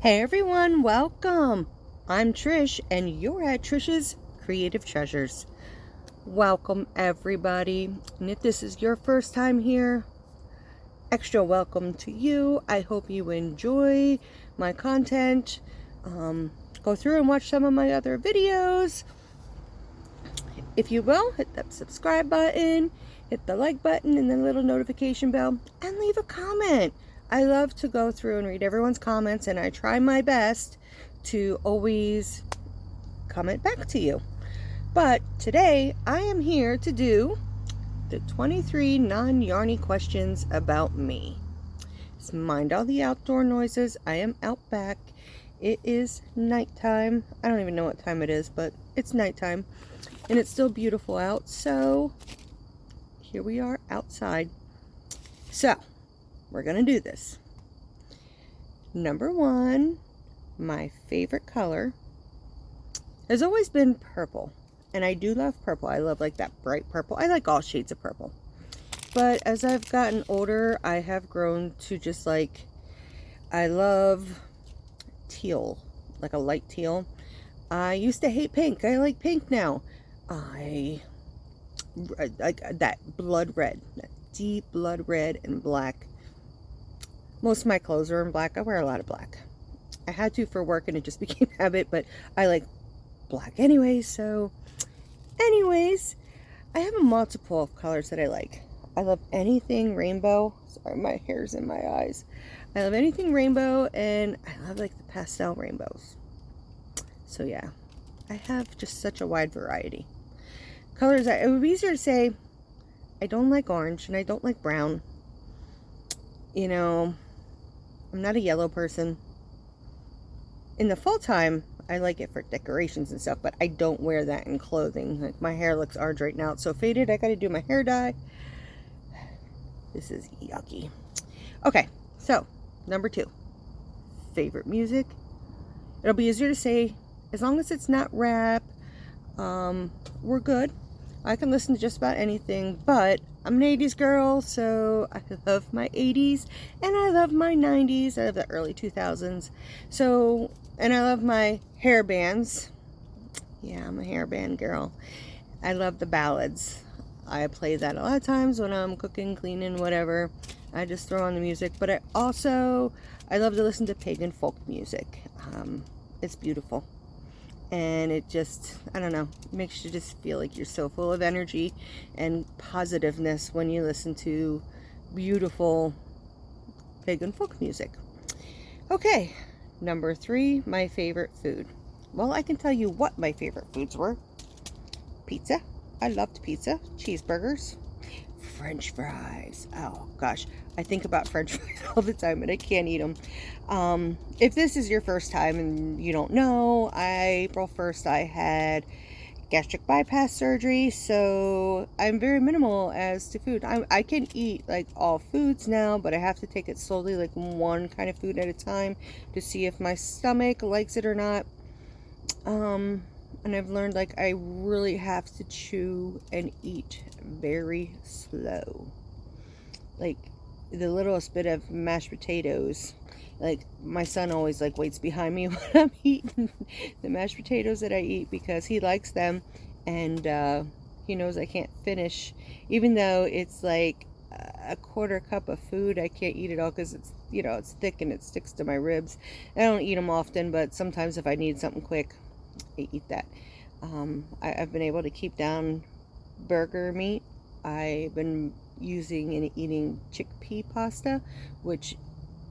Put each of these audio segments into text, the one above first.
Hey everyone, welcome! I'm Trish and you're at Trish's Creative Treasures. Welcome everybody, and if this is your first time here, extra welcome to you. I hope you enjoy my content. Go through and watch some of my other videos. If you will, hit that subscribe button, hit the like button and the little notification bell, and leave a comment. I love to go through and read everyone's comments, and I try my best to always comment back to you. But today I am here to do the 23 non-yarny questions about me. Just mind all the outdoor noises. I am out back. It is nighttime. I don't even know what time it is, but it's nighttime and it's still beautiful out. So here we are outside. So we're gonna do this. Number one, my favorite color has always been purple, and I do love purple. I love like that bright purple. I like all shades of purple, but as I've gotten older, I have grown to just like, I love teal, like a light teal. I used to hate pink. I like pink now. I like that blood red, that deep blood red and black. Most of my clothes are in black. I wear a lot of black. I had to for work and it just became habit, but I like black anyway. So anyways, I have a multiple of colors that I like. I love anything rainbow. Sorry, my hair's in my eyes. I love anything rainbow, and I love like the pastel rainbows. So yeah, I have just such a wide variety. Colors, it would be easier to say I don't like orange and I don't like brown. You know, I'm not a yellow person. In the fall time, I like it for decorations and stuff, but I don't wear that in clothing. Like, my hair looks orange right now. It's so faded. I got to do my hair dye. This is yucky. Okay, so number two, favorite music. It'll be easier to say as long as it's not rap. We're good. I can listen to just about anything, but I'm an 80s girl, so I love my 80s and I love my 90s. I love the early 2000s. So, and I love my hair bands. Yeah, I'm a hair band girl. I love the ballads. I play that a lot of times when I'm cooking, cleaning, whatever. I just throw on the music, but I love to listen to pagan folk music. It's beautiful. And it just, I don't know, makes you just feel like you're so full of energy and positiveness when you listen to beautiful pagan folk music. Okay, number three, my favorite food. Well, I can tell you what my favorite foods were. Pizza. I loved pizza. Cheeseburgers. French fries. Oh gosh, I think about French fries all the time and I can't eat them. If this is your first time and you don't know, April 1st I had gastric bypass surgery, so I'm very minimal as to food. I can eat like all foods now, but I have to take it slowly, like one kind of food at a time, to see if my stomach likes it or not. And I've learned like I really have to chew and eat very slow. Like the littlest bit of mashed potatoes, like my son always like waits behind me when I'm eating the mashed potatoes that I eat, because he likes them, and he knows I can't finish, even though it's like a quarter cup of food. I can't eat it all because it's, you know, it's thick and it sticks to my ribs. I don't eat them often, but sometimes if I need something quick, I eat that. I've been able to keep down burger meat. I've been using and eating chickpea pasta, which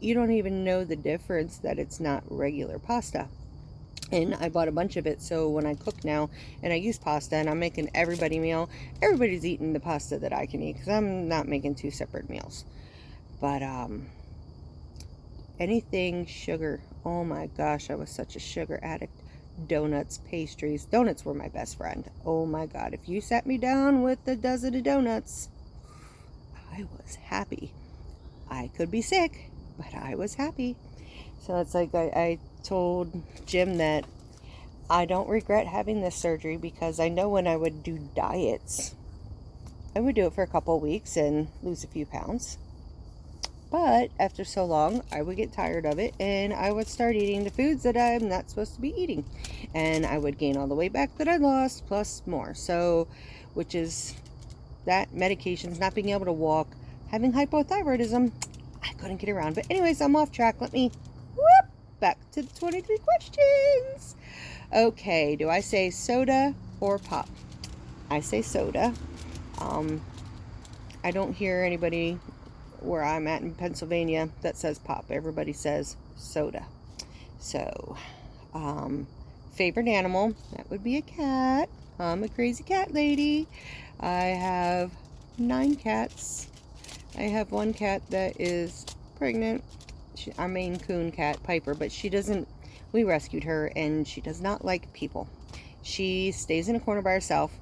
you don't even know the difference that it's not regular pasta. And I bought a bunch of it, so when I cook now and I use pasta and I'm making everybody meal, everybody's eating the pasta that I can eat, because I'm not making two separate meals. But anything sugar, oh my gosh, I was such a sugar addict. Donuts, pastries. Donuts were my best friend. Oh my god, if you sat me down with a dozen of donuts, I was happy. I could be sick, but I was happy. So it's like I told Jim that I don't regret having this surgery, because I know when I would do diets, I would do it for a couple weeks and lose a few pounds. But after so long, I would get tired of it, and I would start eating the foods that I'm not supposed to be eating. And I would gain all the weight back that I lost, plus more. So, which is that medications, not being able to walk, having hypothyroidism, I couldn't get around. But anyways, I'm off track. Let me whoop back to the 23 questions. Okay, do I say soda or pop? I say soda. I don't hear anybody where I'm at in Pennsylvania that says pop. Everybody says soda. So, favorite animal, that would be a cat. I'm a crazy cat lady. I have 9 cats. I have one cat that is pregnant. Our Maine Coon cat, Piper, but she doesn't, we rescued her, and she does not like people. She stays in a corner by herself.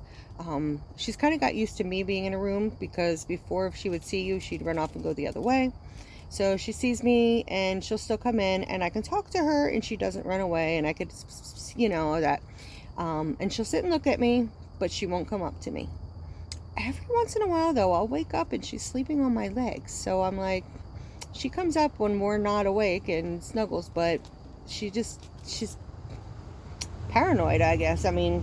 She's kind of got used to me being in a room, because before, if she would see you, she'd run off and go the other way. So she sees me and she'll still come in, and I can talk to her and she doesn't run away, and I could, you know, that. And she'll sit and look at me, but she won't come up to me. Every once in a while, though, I'll wake up and she's sleeping on my legs. So I'm like, she comes up when we're not awake and snuggles, but she's paranoid, I guess. I mean,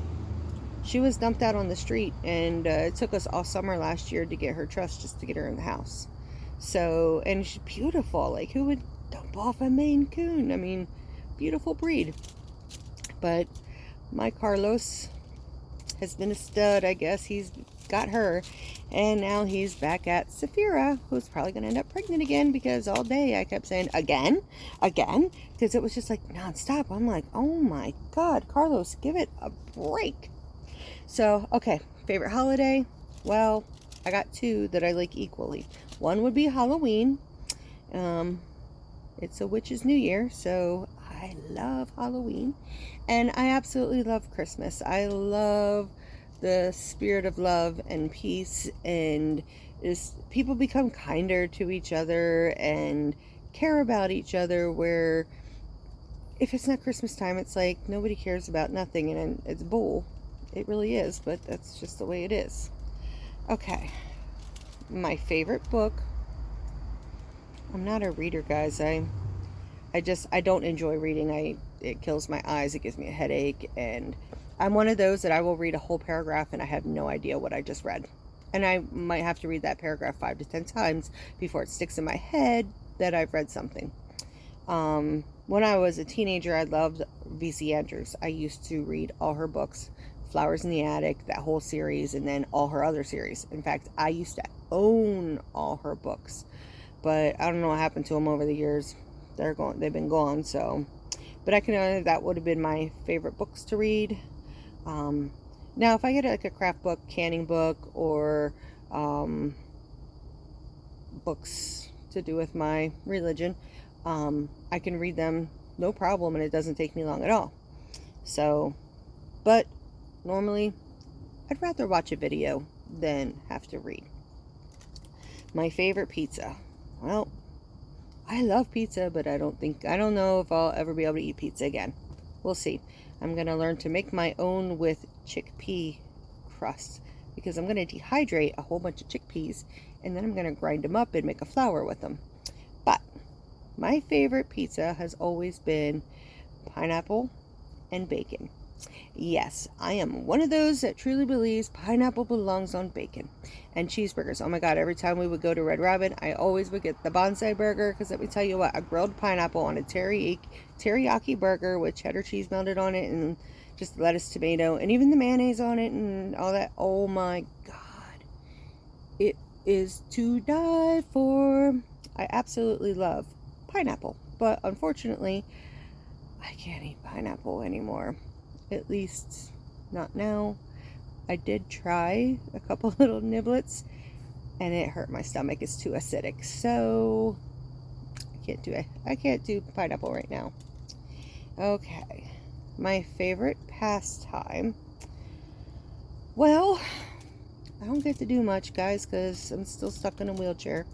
she was dumped out on the street, and it took us all summer last year to get her trust, just to get her in the house. So, and she's beautiful. Like, who would dump off a Maine Coon? I mean, beautiful breed. But my Carlos has been a stud, I guess. He's got her, and now he's back at Saphira, who's probably going to end up pregnant again, because all day I kept saying, again, because it was just like nonstop. I'm like, oh my God, Carlos, give it a break. So, okay, favorite holiday? Well, I got 2 that I like equally. One would be Halloween. It's a witch's new year, so I love Halloween. And I absolutely love Christmas. I love the spirit of love and peace, and people become kinder to each other and care about each other, where if it's not Christmas time, it's like nobody cares about nothing, and it's bull. It really is, but that's just the way it is. Okay, my favorite book. I'm not a reader, guys. I don't enjoy reading. It kills my eyes. It gives me a headache, and I'm one of those that I will read a whole paragraph and I have no idea what I just read. And I might have to read that paragraph 5 to 10 times before it sticks in my head that I've read something. When I was a teenager, I loved V.C. Andrews. I used to read all her books, Flowers in the Attic, that whole series, and then all her other series. In fact, I used to own all her books, but I don't know what happened to them over the years. They've been gone. So, but I can know that would have been my favorite books to read. Now, if I get like a craft book, canning book, or books to do with my religion, I can read them no problem, and it doesn't take me long at all. So, but normally, I'd rather watch a video than have to read. My favorite pizza. Well, I love pizza, but I don't know if I'll ever be able to eat pizza again. We'll see. I'm going to learn to make my own with chickpea crust, because I'm going to dehydrate a whole bunch of chickpeas, and then I'm going to grind them up and make a flour with them. But my favorite pizza has always been pineapple and bacon. Yes, I am one of those that truly believes pineapple belongs on bacon. And cheeseburgers. Oh my God, every time we would go to Red Robin, I always would get the bonsai burger, because let me tell you what, a grilled pineapple on a teriyaki burger with cheddar cheese melted on it, and just lettuce, tomato, and even the mayonnaise on it and all that. Oh my God. It is to die for. I absolutely love pineapple, but unfortunately, I can't eat pineapple anymore. At least not now. I did try a couple little niblets, and it hurt my stomach. It's too acidic. So I can't do it. I can't do pineapple right now. Okay. My favorite pastime. Well, I don't get to do much, guys, because I'm still stuck in a wheelchair,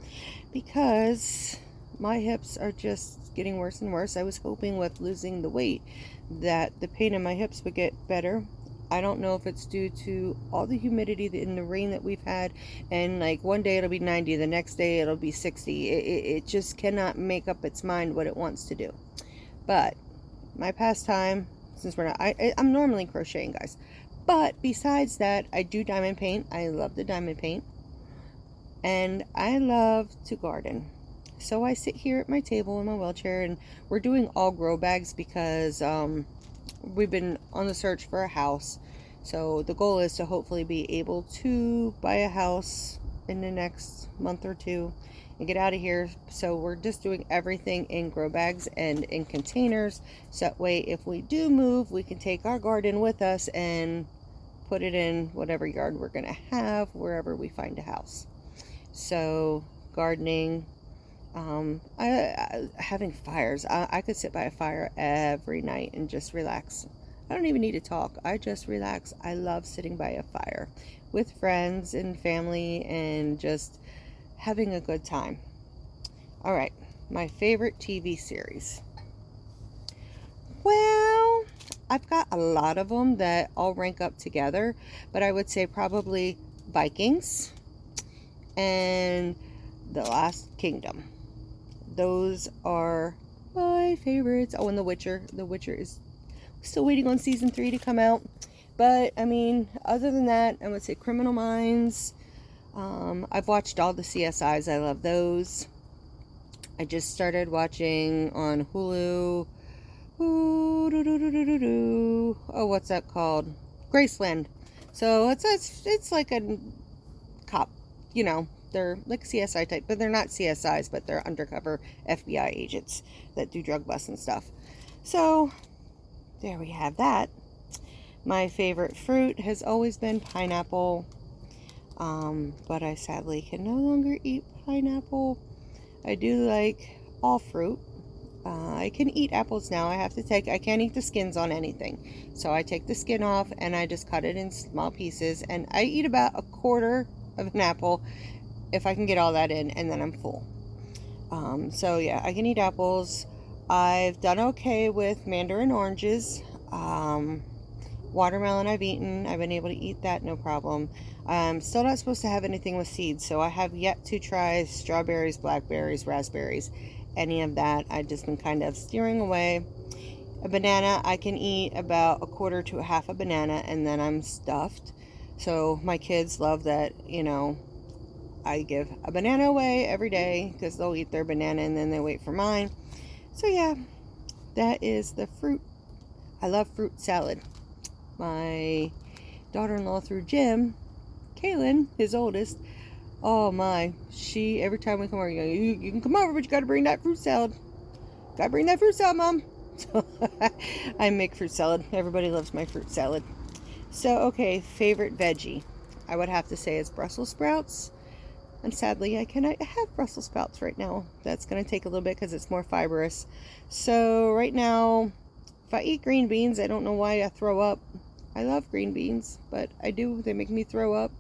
because my hips are just getting worse and worse. I was hoping with losing the weight that the pain in my hips would get better. I don't know if it's due to all the humidity and the rain that we've had, and like one day it'll be 90, the next day it'll be 60. It just cannot make up its mind what it wants to do. But my pastime, since we're not, I'm normally crocheting, guys, but besides that, I do diamond paint. I love the diamond paint, and I love to garden. So I sit here at my table in my wheelchair, and we're doing all grow bags because we've been on the search for a house. So the goal is to hopefully be able to buy a house in the next month or two and get out of here. So we're just doing everything in grow bags and in containers, so that way if we do move, we can take our garden with us and put it in whatever yard we're gonna have wherever we find a house. So gardening, having fires. I could sit by a fire every night and just relax. I don't even need to talk. I just relax. I love sitting by a fire with friends and family and just having a good time. All right, my favorite TV series. Well, I've got a lot of them that all rank up together, but I would say probably Vikings and The Last Kingdom. Those are my favorites. Oh, and The Witcher. The Witcher is still waiting on season 3 to come out. But, I mean, other than that, I would say Criminal Minds. I've watched all the CSIs. I love those. I just started watching on Hulu. Oh, what's that called? Graceland. So, it's like a cop, you know. They're like CSI type, but they're not CSIs, but they're undercover FBI agents that do drug busts and stuff. So there we have that. My favorite fruit has always been pineapple, but I sadly can no longer eat pineapple. I do like all fruit. I can eat apples now. I can't eat the skins on anything. So I take the skin off and I just cut it in small pieces, and I eat about a quarter of an apple if I can get all that in, and then I'm full. So yeah, I can eat apples. I've done okay with mandarin oranges. Watermelon I've eaten. I've been able to eat that, no problem. I'm still not supposed to have anything with seeds, so I have yet to try strawberries, blackberries, raspberries, any of that. I've just been kind of steering away. A banana, I can eat about a quarter to a half a banana, and then I'm stuffed. So my kids love that, you know, I give a banana away every day because they'll eat their banana and then they wait for mine. So yeah, that is the fruit. I love fruit salad. My daughter-in-law through Jim, Kaylin, his oldest, oh my, she, every time we come over, you can come over, but you got to bring that fruit salad. Got to bring that fruit salad, Mom. So I make fruit salad. Everybody loves my fruit salad. So, okay, favorite veggie. I would have to say it's Brussels sprouts. And sadly, I cannot have Brussels sprouts right now. That's going to take a little bit because it's more fibrous. So right now, if I eat green beans, I don't know why I throw up. I love green beans, but I do. They make me throw up.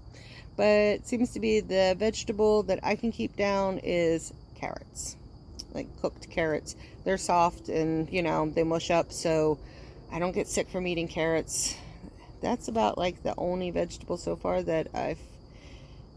But it seems to be the vegetable that I can keep down is carrots. Like cooked carrots. They're soft and, you know, they mush up, so I don't get sick from eating carrots. That's about like the only vegetable so far that I've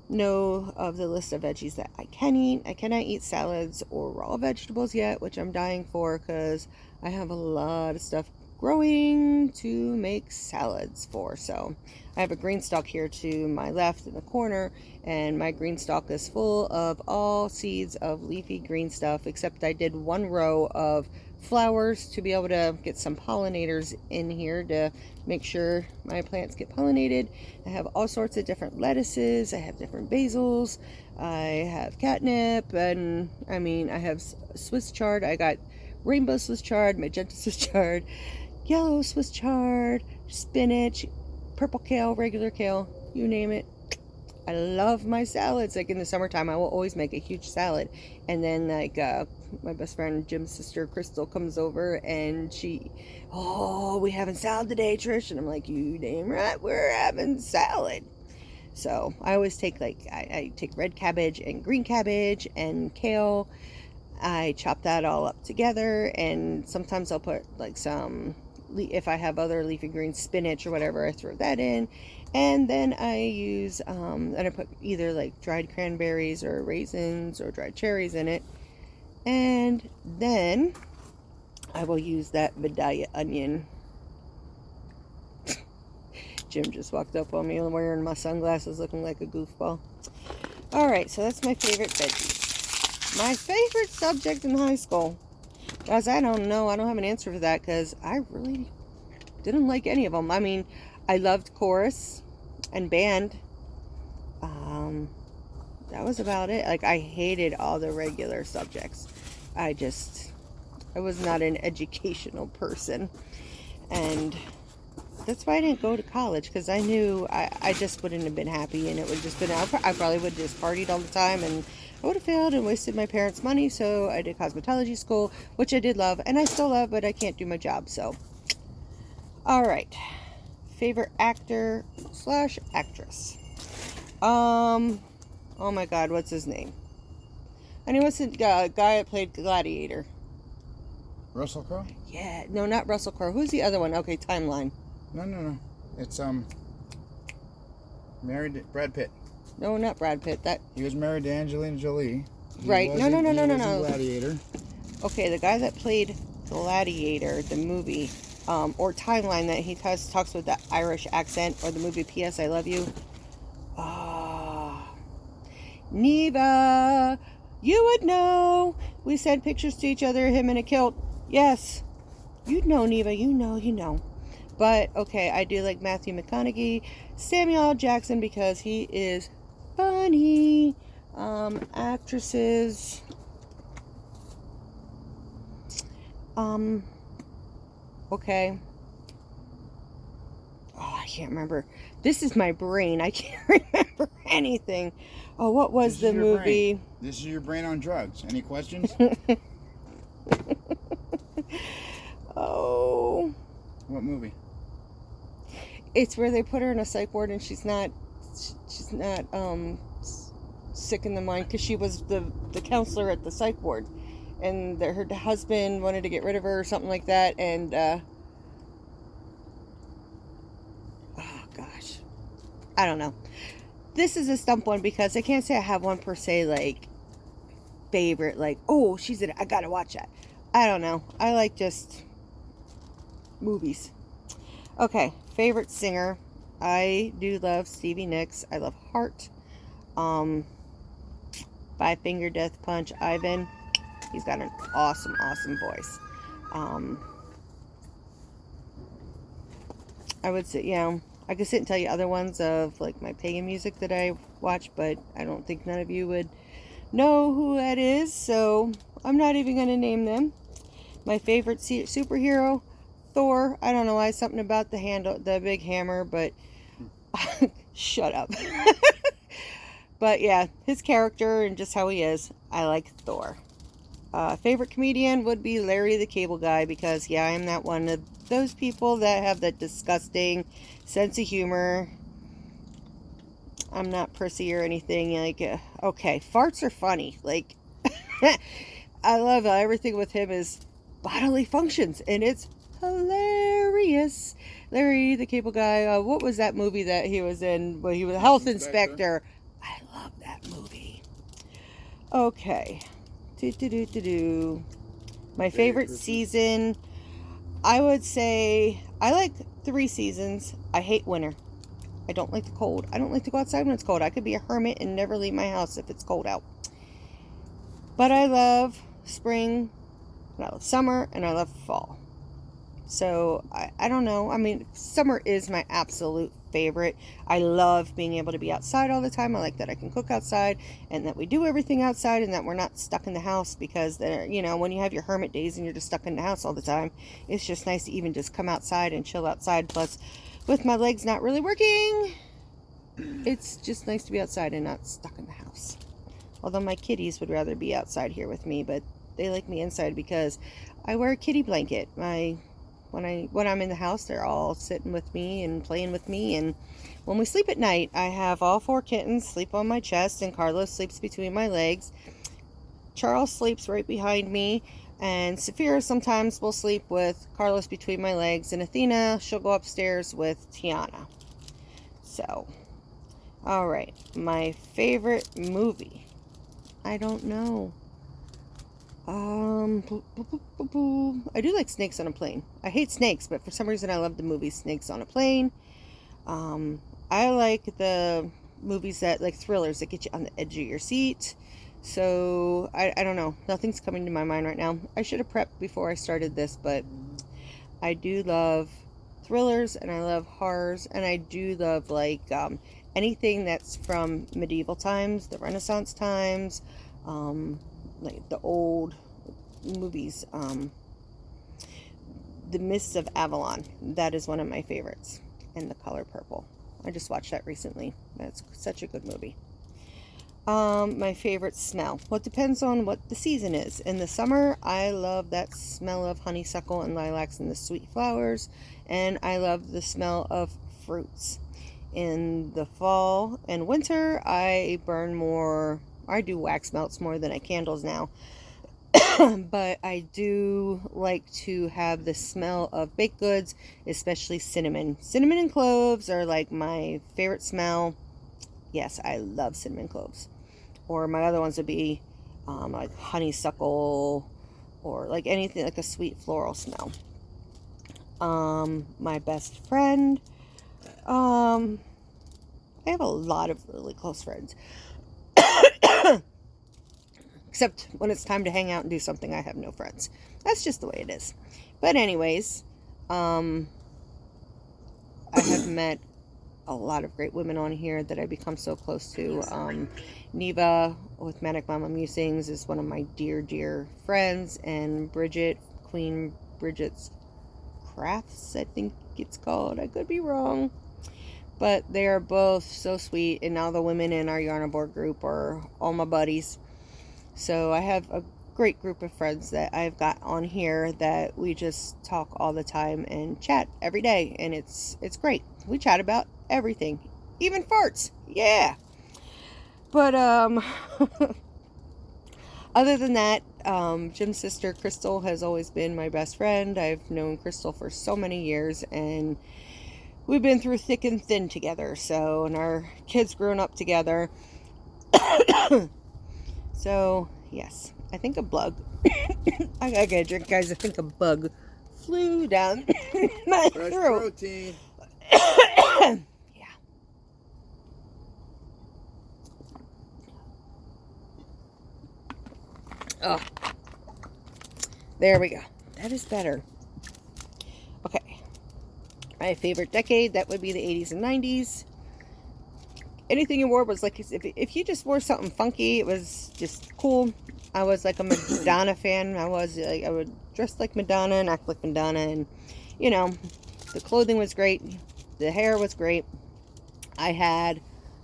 know of the list of veggies that I can eat. I cannot eat salads or raw vegetables yet, which I'm dying for because I have a lot of stuff growing to make salads for. So I have a green stalk here to my left in the corner, and my green stalk is full of all seeds of leafy green stuff, except I did one row of flowers to be able to get some pollinators in here to make sure my plants get pollinated. I have all sorts of different lettuces. I have different basils. I have catnip, and I mean, I have Swiss chard. I got rainbow Swiss chard, magenta Swiss chard, yellow Swiss chard, spinach, purple kale, regular kale, you name it. I love my salads. Like in the summertime, I will always make a huge salad. And then like my best friend Jim's sister Crystal comes over and she, oh, we having salad today, Trish? And I'm like, you damn right, we're having salad. So I always take like, I take red cabbage and green cabbage and kale. I chop that all up together, and sometimes I'll put like some if I have other leafy green spinach or whatever, I throw that in. And then I use, and I put either like dried cranberries or raisins or dried cherries in it. And then I will use that Vidalia onion. Jim just walked up on me wearing my sunglasses looking like a goofball. Alright, so that's my favorite veggies. My favorite subject in high school. Guys, I don't know. I don't have an answer for that because I really didn't like any of them. I mean, I loved chorus and band. That was about it. Like, I hated all the regular subjects. I was not an educational person. And that's why I didn't go to college, because I knew I just wouldn't have been happy, and it would just been, I probably would have just partied all the time, and I would have failed and wasted my parents' money. So I did cosmetology school, which I did love, and I still love, but I can't do my job. So, all right, favorite actor / actress. Oh my God, what's his name? I mean, what's the guy that played Gladiator? Russell Crowe? Yeah, no, not Russell Crowe. Who's the other one? Okay, timeline. No. It's married to Brad Pitt. No, not Brad Pitt. He was married to Angelina Jolie. Right. No. Gladiator. Okay, the guy that played Gladiator, the movie, or timeline that he talks with that Irish accent, or the movie P.S. I Love You. Neva, you would know. We sent pictures to each other, him in a kilt. Yes, you'd know, Neva. You know. But okay, I do like Matthew McConaughey, Samuel L. Jackson, because he is funny. Actresses. Okay. Oh, I can't remember. This is my brain. I can't remember anything. Oh, what was the movie? Brain. This is your brain on drugs. Any questions? Oh. What movie? It's where they put her in a psych ward and she's not sick in the mind, because she was the counselor at the psych ward, and her husband wanted to get rid of her or something like that, and oh gosh, I don't know. This is a stump one because I can't say I have one per se, like, favorite, like, oh, she's in it, I gotta watch that. I don't know. I like just movies. Okay, favorite singer. I do love Stevie Nicks. I love Heart. Five Finger Death Punch, Ivan. He's got an awesome voice. I would say, I could sit and tell you other ones of like my pagan music that I watch, but I don't think none of you would know who that is, so I'm not even going to name them. My favorite superhero, Thor. I don't know why, something about the big hammer, but shut up. But yeah, his character and just how he is, I like Thor. Favorite comedian would be Larry the Cable Guy, because I am that one of those people that have that disgusting sense of humor. I'm not prissy or anything. Like, okay, farts are funny. Like, I love everything with him is bodily functions, and it's hilarious. Larry the Cable Guy. What was that movie that he was in? Well, he was a health inspector. I love that movie. Okay. My favorite season, I would say, I like 3 seasons. I hate winter. I don't like the cold. I don't like to go outside when it's cold. I could be a hermit and never leave my house if it's cold out. But I love spring, and I love summer, and I love fall. So, I don't know. I mean, summer is my absolute favorite. I love being able to be outside all the time. I like that I can cook outside, and that we do everything outside, and that we're not stuck in the house, because when you have your hermit days and you're just stuck in the house all the time, it's just nice to even just come outside and chill outside. Plus, with my legs not really working, it's just nice to be outside and not stuck in the house. Although my kitties would rather be outside here with me, but they like me inside because I wear a kitty blanket. When I'm in the house, they're all sitting with me and playing with me. And when we sleep at night, I have all 4 kittens sleep on my chest, and Carlos sleeps between my legs. Charles sleeps right behind me. And Saphira sometimes will sleep with Carlos between my legs, and Athena, she'll go upstairs with Tiana. So, alright, my favorite movie. I don't know. I do like Snakes on a Plane. I hate snakes, but for some reason I love the movie Snakes on a Plane. I like the movies that, like thrillers, that get you on the edge of your seat. So, I don't know. Nothing's coming to my mind right now. I should have prepped before I started this, but I do love thrillers, and I love horrors, and I do love, like, anything that's from medieval times, the Renaissance times, like the old movies. The Mists of Avalon. That is one of my favorites. And The Color Purple. I just watched that recently. That's such a good movie. My favorite smell. Well, it depends on what the season is. In the summer, I love that smell of honeysuckle and lilacs and the sweet flowers. And I love the smell of fruits. In the fall and winter, I do wax melts more than I candles now. But I do like to have the smell of baked goods, especially cinnamon. Cinnamon and cloves are like my favorite smell. Yes, I love cinnamon cloves. Or my other ones would be like honeysuckle, or like anything like a sweet floral smell. My best friend. I have a lot of really close friends. Except when it's time to hang out and do something, I have no friends. That's just the way it is. But anyways, I have met a lot of great women on here that I become so close to. Neva with Manic Musings is one of my dear, dear friends. And Bridget, Queen Bridget's Crafts, I think it's called. I could be wrong. But they are both so sweet. And now the women in our Yarnivoire group are all my buddies. So I have a great group of friends that I've got on here that we just talk all the time and chat every day. And it's great. We chat about everything. Even farts. Yeah. But, other than that, Jim's sister, Crystal, has always been my best friend. I've known Crystal for so many years, and we've been through thick and thin together. So, and our kids grown up together. So, yes, I think a bug. I gotta drink, guys. I think a bug flew down my Fresh throat. protein. Yeah. Oh, there we go. That is better. Okay. My favorite decade, that would be the 80s and 90s. Anything you wore was like, if you just wore something funky, it was just cool. I was like a Madonna fan. I would dress like Madonna and act like Madonna, and you know, the clothing was great. The hair was great. I had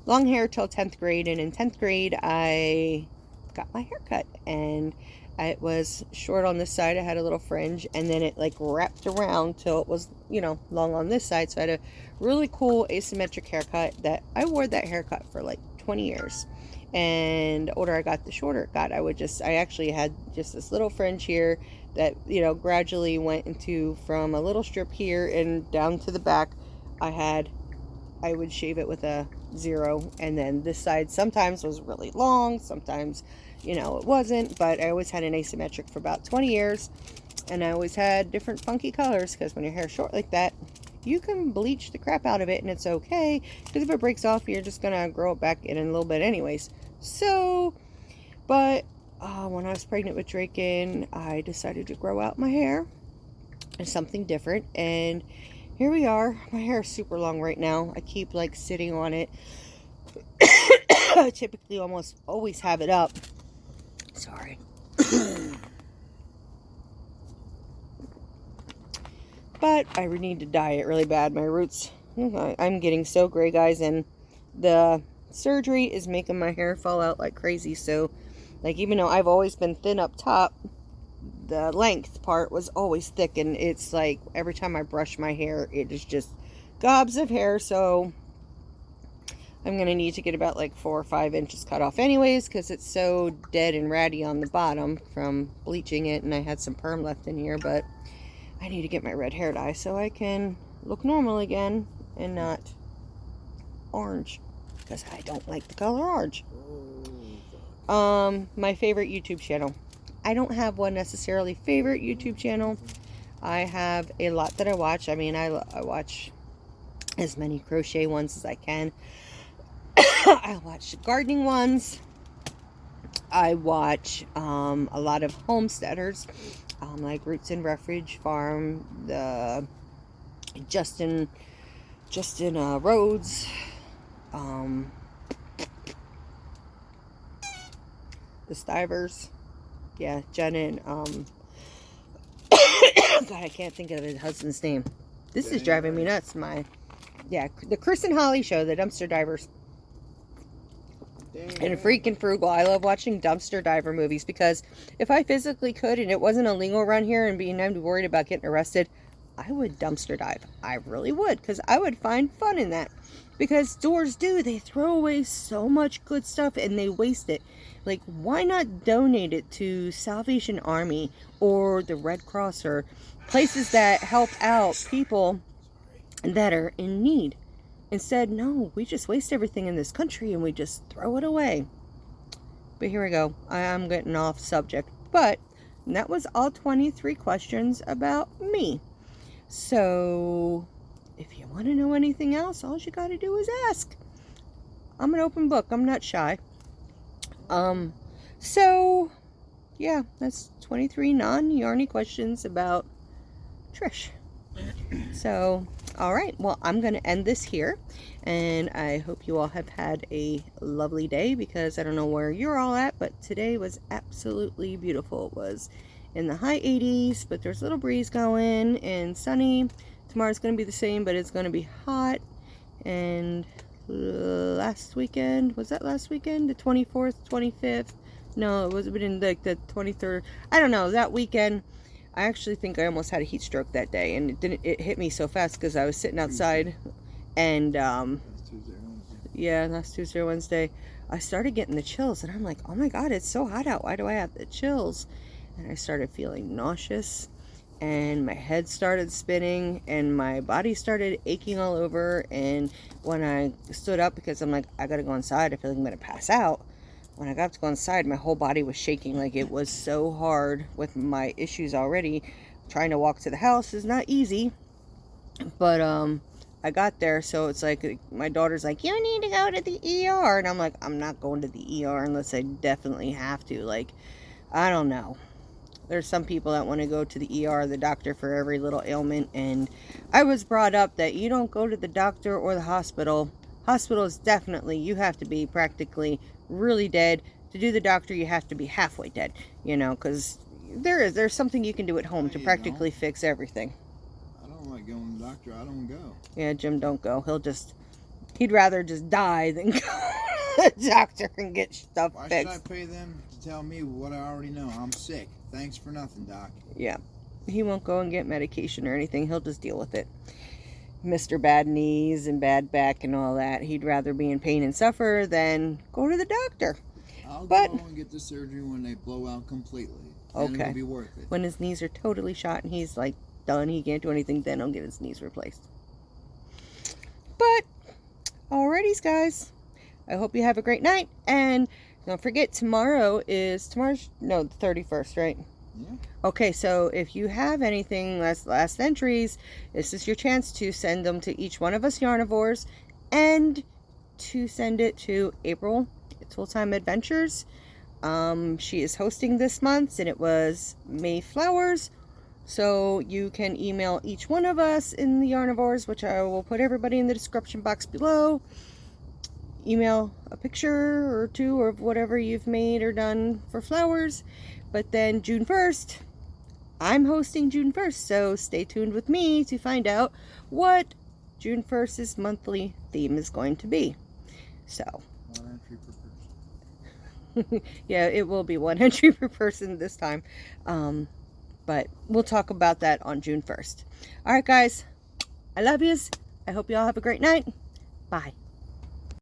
long hair till 10th grade, and in 10th grade I got my hair cut, and it was short on this side. I had a little fringe, and then it like wrapped around till it was, you know, long on this side. So I had a really cool asymmetric haircut that I wore that haircut for like 20 years. And the older I got, the shorter it got. I actually had just this little fringe here that, you know, gradually went into from a little strip here and down to the back. I would shave it with a 0, and then this side sometimes was really long, sometimes, you know, it wasn't, but I always had an asymmetric for about 20 years, and I always had different funky colors, because when your hair's short like that, you can bleach the crap out of it, and it's okay, because if it breaks off, you're just gonna grow it back in a little bit anyways. So, but when I was pregnant with Draken, I decided to grow out my hair and something different, and here we are. My hair is super long right now. I keep like sitting on it. I typically almost always have it up. Sorry. But I need to dye it really bad. My roots, I'm getting so gray, guys, and the surgery is making my hair fall out like crazy. So, like, even though I've always been thin up top, the length part was always thick, and it's like every time I brush my hair, it is just gobs of hair. So I'm going to need to get about like 4 or 5 inches cut off anyways, because it's so dead and ratty on the bottom from bleaching it, and I had some perm left in here, but I need to get my red hair dye so I can look normal again and not orange, because I don't like the color orange. My favorite YouTube channel. I don't have one necessarily favorite YouTube channel. I have a lot that I watch. I mean, I watch as many crochet ones as I can. I watch gardening ones. I watch a lot of homesteaders, like Roots and Refuge Farm, the Justin Rhodes, the Stivers, yeah, Jen and God, I can't think of his husband's name. This is driving me nuts. The Chris and Holly show, the Dumpster Divers. And freaking frugal. I love watching dumpster diver movies, because if I physically could and it wasn't illegal around here and I'm worried about getting arrested, I would dumpster dive. I really would, because I would find fun in that. Because stores they throw away so much good stuff and they waste it. Like, why not donate it to Salvation Army or the Red Cross or places that help out people that are in need? Instead, no, we just waste everything in this country and we just throw it away. But here we go. I'm getting off subject. But that was all 23 questions about me. So, if you want to know anything else, all you got to do is ask. I'm an open book. I'm not shy. So, yeah, that's 23 non-yarny questions about Trish. So, all right, well, I'm going to end this here, and I hope you all have had a lovely day, because I don't know where you're all at, but today was absolutely beautiful. It was in the high 80s, but there's a little breeze going and sunny. Tomorrow's going to be the same, but it's going to be hot. And last weekend, was that last weekend? The 24th, 25th? No, it was in like the 23rd. I don't know, that weekend. I actually think I almost had a heat stroke that day, and it hit me so fast because I was sitting outside, and yeah, last Tuesday or Wednesday, I started getting the chills, and I'm like, oh my god, it's so hot out, why do I have the chills? And I started feeling nauseous, and my head started spinning, and my body started aching all over. And when I stood up, because I'm like, I gotta go inside, I feel like I'm gonna pass out. When I got to go inside, my whole body was shaking. Like, it was so hard with my issues already. Trying to walk to the house is not easy. But I got there, so it's like my daughter's like, you need to go to the ER. And I'm like, I'm not going to the ER unless I definitely have to. Like, I don't know. There's some people that want to go to the ER, the doctor, for every little ailment. And I was brought up that you don't go to the doctor or the hospital. Hospital is definitely, you have to be practically really dead. To do the doctor, you have to be halfway dead, you know, because there's something you can do at home to practically fix everything. I don't like going to the doctor. I don't go. Yeah, Jim don't go. He'd rather just die than go to the doctor and get stuff fixed. Why should I pay them to tell me what I already know? I'm sick. Thanks for nothing, Doc. Yeah, he won't go and get medication or anything. He'll just deal with it. Mr. Bad Knees and Bad Back and all that. He'd rather be in pain and suffer than go to the doctor. I'll go and get the surgery when they blow out completely. And it'll be worth it. When his knees are totally shot and he's like done, he can't do anything, then I'll get his knees replaced. But, alrighties guys. I hope you have a great night. And don't forget, tomorrow's the 31st, right? Yeah. Okay, so if you have anything, last entries, this is your chance to send them to each one of us Yarnivoires, and to send it to April, Tool Time Adventures. She is hosting this month, and it was Mayflowers. So you can email each one of us in the Yarnivoires, which I will put everybody in the description box below. Email a picture or two of whatever you've made or done for flowers. But then June 1st, I'm hosting June 1st, so stay tuned with me to find out what June 1st's monthly theme is going to be. So, 1 entry per person. Yeah, it will be 1 entry per person this time. But we'll talk about that on June 1st. All right, guys, I love yous. I hope you all have a great night. Bye.